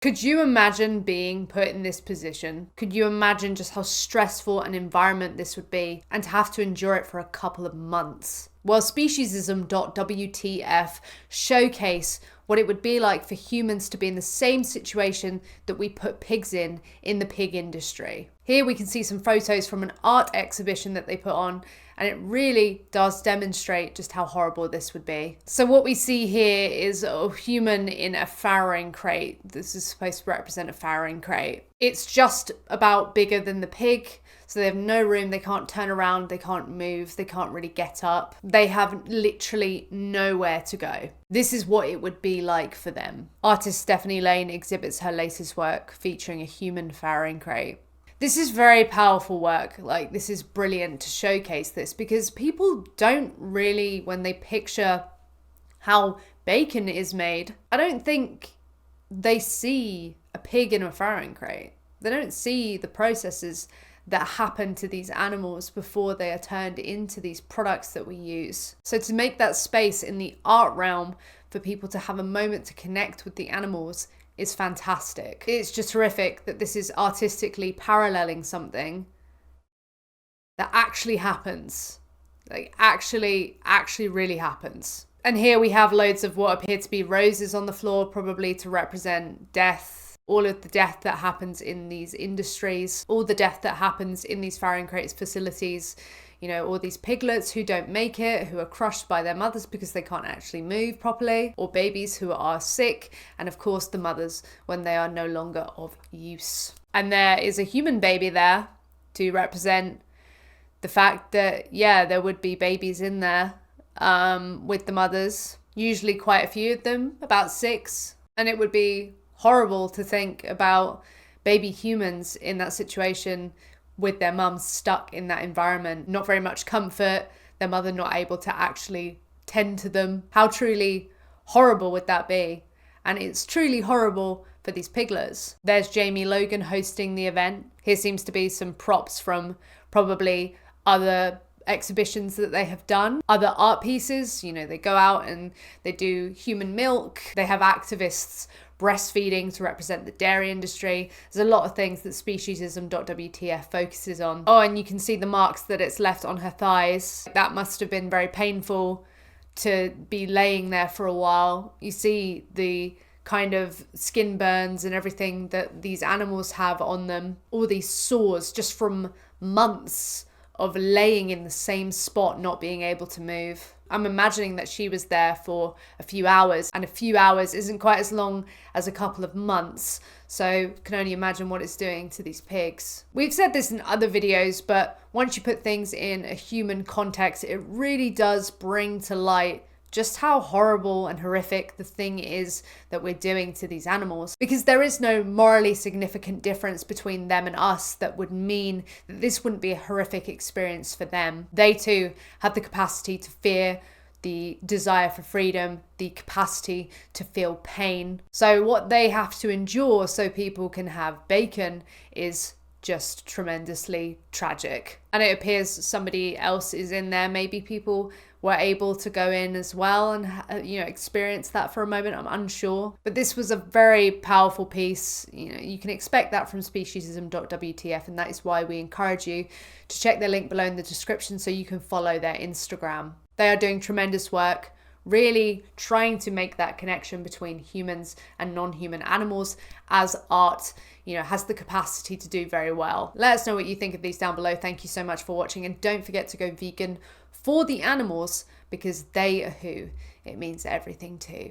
Could you imagine being put in this position? Could you imagine just how stressful an environment this would be, and to have to endure it for a couple of months? Well, speciesism.wtf showcase what it would be like for humans to be in the same situation that we put pigs in the pig industry. Here we can see some photos from an art exhibition that they put on, and it really does demonstrate just how horrible this would be. So what we see here is a human in a farrowing crate. This is supposed to represent a farrowing crate. It's just about bigger than the pig, so they have no room, they can't turn around, they can't move, they can't really get up. They have literally nowhere to go. This is what it would be like for them. Artist Stephanie Lane exhibits her latest work featuring a human farrowing crate. This is very powerful work. Like, this is brilliant to showcase this, because people don't really, when they picture how bacon is made, I don't think they see a pig in a farrowing crate. They don't see the processes that happen to these animals before they are turned into these products that we use. So to make that space in the art realm for people to have a moment to connect with the animals is fantastic. It's just horrific that this is artistically paralleling something that actually happens. Like actually really happens. And here we have loads of what appear to be roses on the floor, probably to represent death. All of the death that happens in these industries, all the death that happens in these farrowing crates facilities, you know, all these piglets who don't make it, who are crushed by their mothers because they can't actually move properly, or babies who are sick, and of course the mothers when they are no longer of use. And there is a human baby there to represent the fact that, yeah, there would be babies in there with the mothers, usually quite a few of them, about 6, and it would be horrible to think about baby humans in that situation with their mums stuck in that environment, not very much comfort, their mother not able to actually tend to them. How truly horrible would that be? And it's truly horrible for these piglets. There's Jamie Logan hosting the event. Here seems to be some props from probably other exhibitions that they have done, other art pieces. You know, they go out and they do human milk. They have activists breastfeeding to represent the dairy industry. There's a lot of things that speciesism.wtf focuses on. Oh, and you can see the marks that it's left on her thighs. That must have been very painful to be laying there for a while. You see the kind of skin burns and everything that these animals have on them. All these sores just from months of laying in the same spot, not being able to move. I'm imagining that she was there for a few hours, and a few hours isn't quite as long as a couple of months. So can only imagine what it's doing to these pigs. We've said this in other videos, but once you put things in a human context, it really does bring to light just how horrible and horrific the thing is that we're doing to these animals. Because there is no morally significant difference between them and us that would mean that this wouldn't be a horrific experience for them. They too have the capacity to fear, the desire for freedom, the capacity to feel pain. So what they have to endure so people can have bacon is just tremendously tragic. And it appears somebody else is in there. Maybe people were able to go in as well and experience that for a moment. I'm unsure, but this was a very powerful piece. You can expect that from speciesism.wtf, and that is why we encourage you to check their link below in the description so you can follow their Instagram. They are doing tremendous work, really trying to make that connection between humans and non-human animals, as art has the capacity to do very well. Let us know what you think of these down below. Thank you so much for watching, and don't forget to go vegan for the animals, because they are who it means everything to.